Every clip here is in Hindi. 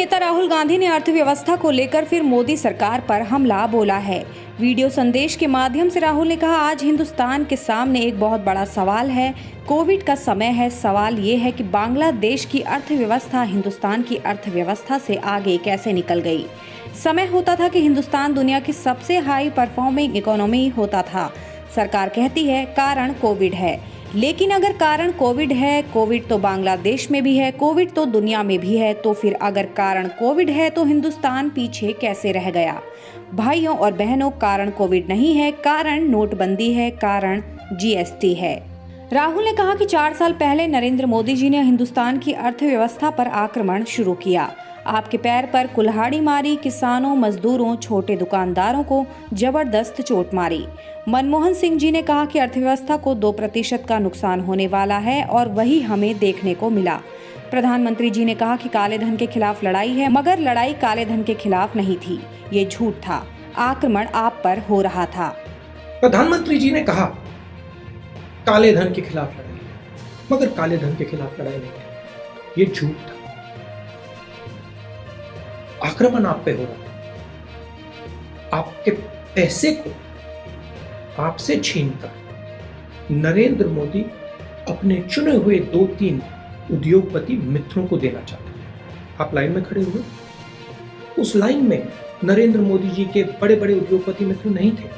नेता राहुल गांधी ने अर्थव्यवस्था को लेकर फिर मोदी सरकार पर हमला बोला है। वीडियो संदेश के माध्यम से राहुल ने कहा, आज हिंदुस्तान के सामने एक बहुत बड़ा सवाल है। कोविड का समय है। सवाल ये है कि बांग्लादेश की अर्थव्यवस्था हिंदुस्तान की अर्थव्यवस्था से आगे कैसे निकल गई। समय होता था कि हिंदुस्तान दुनिया की सबसे हाई परफॉर्मिंग इकोनॉमी होता था। सरकार कहती है कारण कोविड है, लेकिन अगर कारण कोविड है, कोविड तो बांग्लादेश में भी है, कोविड तो दुनिया में भी है, तो फिर अगर कारण कोविड है तो हिंदुस्तान पीछे कैसे रह गया। भाइयों और बहनों, कारण कोविड नहीं है, कारण नोटबंदी है, कारण जीएसटी है। राहुल ने कहा कि 4 साल पहले नरेंद्र मोदी जी ने हिंदुस्तान की अर्थव्यवस्था पर आक्रमण शुरू किया। आपके पैर पर कुल्हाड़ी मारी, किसानों, मजदूरों, छोटे दुकानदारों को जबरदस्त चोट मारी। मनमोहन सिंह जी ने कहा कि अर्थव्यवस्था को 2% का नुकसान होने वाला है और वही हमें देखने को मिला। प्रधानमंत्री जी ने कहा कि काले धन के खिलाफ लड़ाई है, मगर लड़ाई काले धन के खिलाफ नहीं थी। ये झूठ था। आक्रमण आप पर हो रहा था। प्रधानमंत्री जी ने कहा काले धन के खिलाफ लड़ाई है, मगर काले धन के खिलाफ लड़ाई नहीं थी। ये झूठ था। आक्रमण आप पे हो रहा था। आपके पैसे को आपसे छीनकर नरेंद्र मोदी अपने चुने हुए 2-3 उद्योगपति मित्रों को देना चाहते हैं। आप लाइन में खड़े हुए, उस लाइन में नरेंद्र मोदी जी के बड़े बड़े उद्योगपति मित्र नहीं थे।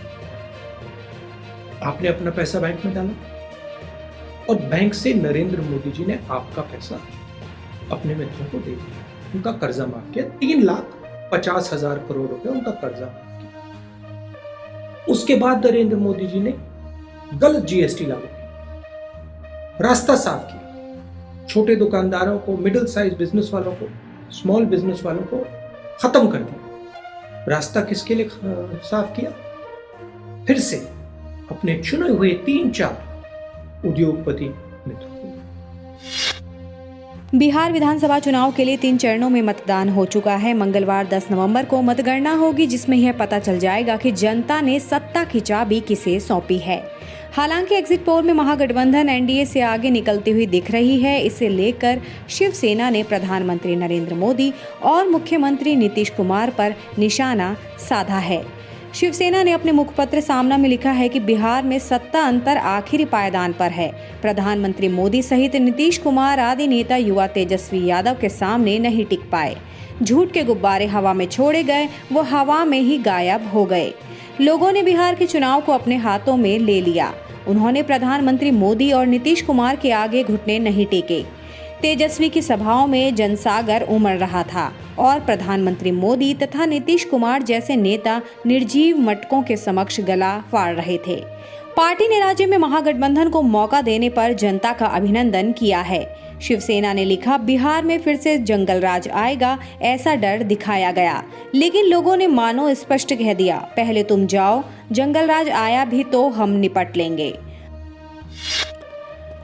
आपने अपना पैसा बैंक में डाला और बैंक से नरेंद्र मोदी जी ने आपका पैसा अपने मित्रों को दे दिया। उनका कर्जा माफ किया। 3,50,000 करोड़ रुपए उनका कर्जा माफ किया। उसके बाद नरेंद्र मोदी जी ने गलत जीएसटी लागू की, रास्ता साफ किया। छोटे दुकानदारों को, मिडिल साइज बिजनेस वालों को, स्मॉल बिजनेस वालों को खत्म कर दिया। रास्ता किसके लिए साफ किया? फिर से अपने चुने हुए 3-4 उद्योगपति मित्रों को। बिहार विधानसभा चुनाव के लिए 3 चरणों में मतदान हो चुका है। मंगलवार 10 नवंबर को मतगणना होगी, जिसमें यह पता चल जाएगा कि जनता ने सत्ता की चाबी किसे सौंपी है। हालांकि एग्जिट पोल में महागठबंधन एनडीए से आगे निकलती हुई दिख रही है। इसे लेकर शिवसेना ने प्रधानमंत्री नरेंद्र मोदी और मुख्यमंत्री नीतीश कुमार पर निशाना साधा है। शिवसेना ने अपने मुखपत्र सामना में लिखा है कि बिहार में सत्ता अंतर आखिरी पायदान पर है। प्रधानमंत्री मोदी सहित नीतीश कुमार आदि नेता युवा तेजस्वी यादव के सामने नहीं टिक पाए। झूठ के गुब्बारे हवा में छोड़े गए, वो हवा में ही गायब हो गए। लोगों ने बिहार के चुनाव को अपने हाथों में ले लिया। उन्होंने प्रधानमंत्री मोदी और नीतीश कुमार के आगे घुटने नहीं टेके। तेजस्वी की सभाओं में जनसागर उमड़ रहा था और प्रधानमंत्री मोदी तथा नीतीश कुमार जैसे नेता निर्जीव मटकों के समक्ष गला फाड़ रहे थे। पार्टी ने राज्य में महागठबंधन को मौका देने पर जनता का अभिनंदन किया है। शिवसेना ने लिखा, बिहार में फिर से जंगल राज आएगा, ऐसा डर दिखाया गया, लेकिन लोगों ने मानो स्पष्ट कह दिया, पहले तुम जाओ, जंगल राज आया भी तो हम निपट लेंगे।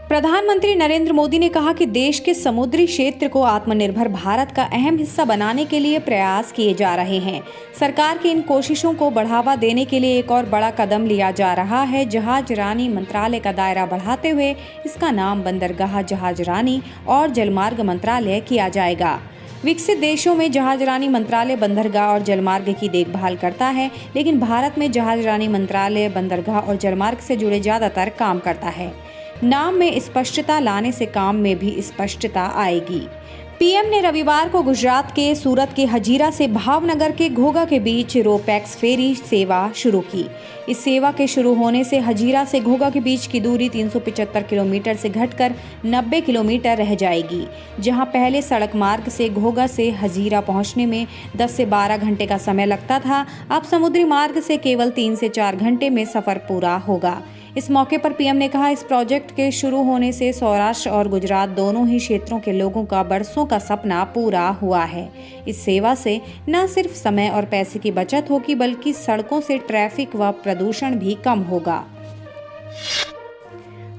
प्रधानमंत्री नरेंद्र मोदी ने कहा कि देश के समुद्री क्षेत्र को आत्मनिर्भर भारत का अहम हिस्सा बनाने के लिए प्रयास किए जा रहे हैं। सरकार की इन कोशिशों को बढ़ावा देने के लिए एक और बड़ा कदम लिया जा रहा है। जहाजरानी मंत्रालय का दायरा बढ़ाते हुए इसका नाम बंदरगाह जहाजरानी और जलमार्ग मंत्रालय किया जाएगा। विकसित देशों में जहाजरानी मंत्रालय बंदरगाह और जलमार्ग की देखभाल करता है, लेकिन भारत में जहाजरानी मंत्रालय बंदरगाह और जलमार्ग से जुड़े ज्यादातर काम करता है। नाम में स्पष्टता लाने से काम में भी स्पष्टता आएगी। पीएम ने रविवार को गुजरात के सूरत के हजीरा से भावनगर के घोघा के बीच रोपैक्स फेरी सेवा शुरू की। इस सेवा के शुरू होने से हजीरा से घोघा के बीच की दूरी 375 किलोमीटर से घटकर 90 किलोमीटर रह जाएगी। जहां पहले सड़क मार्ग से घोघा से हजीरा पहुंचने में 10 से 12 घंटे का समय लगता था, अब समुद्री मार्ग से केवल 3 से 4 घंटे में सफर पूरा होगा। इस मौके पर पीएम ने कहा, इस प्रोजेक्ट के शुरू होने से सौराष्ट्र और गुजरात दोनों ही क्षेत्रों के लोगों का बरसों का सपना पूरा हुआ है। इस सेवा से न सिर्फ समय और पैसे की बचत होगी, बल्कि सड़कों से ट्रैफिक व प्रदूषण भी कम होगा।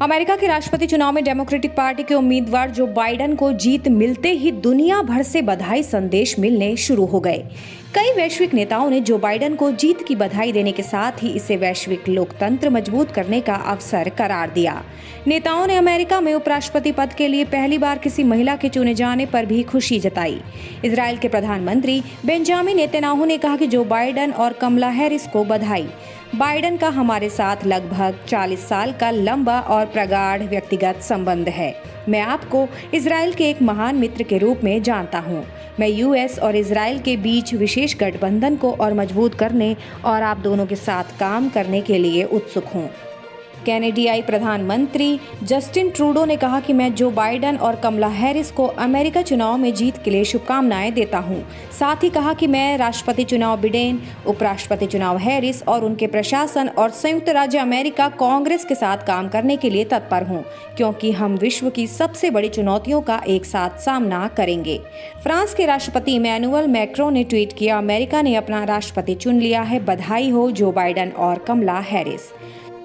अमेरिका के राष्ट्रपति चुनाव में डेमोक्रेटिक पार्टी के उम्मीदवार जो बाइडेन को जीत मिलते ही दुनिया भर से बधाई संदेश मिलने शुरू हो गए। कई वैश्विक नेताओं ने जो बाइडेन को जीत की बधाई देने के साथ ही इसे वैश्विक लोकतंत्र मजबूत करने का अवसर करार दिया। नेताओं ने अमेरिका में उपराष्ट्रपति पद के लिए पहली बार किसी महिला के चुने जाने पर भी खुशी जताई। इजराइल के प्रधानमंत्री बेंजामिन नेतन्याहू ने कहा कि जो बाइडेन और कमला हैरिस को बधाई। बाइडेन का हमारे साथ लगभग 40 साल का लंबा और प्रगाढ़ व्यक्तिगत संबंध है। मैं आपको इजराइल के एक महान मित्र के रूप में जानता हूं। मैं यूएस और इजराइल के बीच विशेष गठबंधन को और मजबूत करने और आप दोनों के साथ काम करने के लिए उत्सुक हूं। कैनेडियाई प्रधानमंत्री जस्टिन ट्रूडो ने कहा कि मैं जो बाइडेन और कमला हैरिस को अमेरिका चुनाव में जीत के लिए शुभकामनाएं देता हूं। साथ ही कहा कि मैं राष्ट्रपति चुनाव बिडेन, उपराष्ट्रपति चुनाव हैरिस और उनके प्रशासन और संयुक्त राज्य अमेरिका कांग्रेस के साथ काम करने के लिए तत्पर हूं, क्योंकि हम विश्व की सबसे बड़ी चुनौतियों का एक साथ सामना करेंगे। फ्रांस के राष्ट्रपति इमैनुअल मैक्रों ने ट्वीट किया, अमेरिका ने अपना राष्ट्रपति चुन लिया है, बधाई हो जो बाइडेन और Kamala Harris.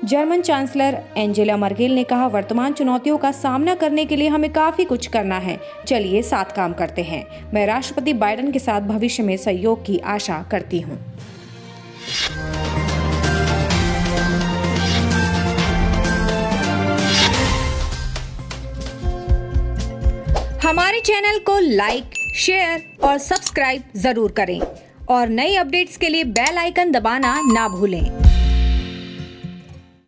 German chancellor Angela Merkel ने कहा, वर्तमान चुनौतियों का सामना करने के लिए हमें काफी कुछ करना है। चलिए साथ काम करते हैं। मैं राष्ट्रपति बाइडेन के साथ भविष्य में सहयोग की आशा करती हूं। हमारे चैनल को लाइक, शेयर और सब्सक्राइब जरूर करें और नई अपडेट्स के लिए बेल आइकन दबाना ना भूलें।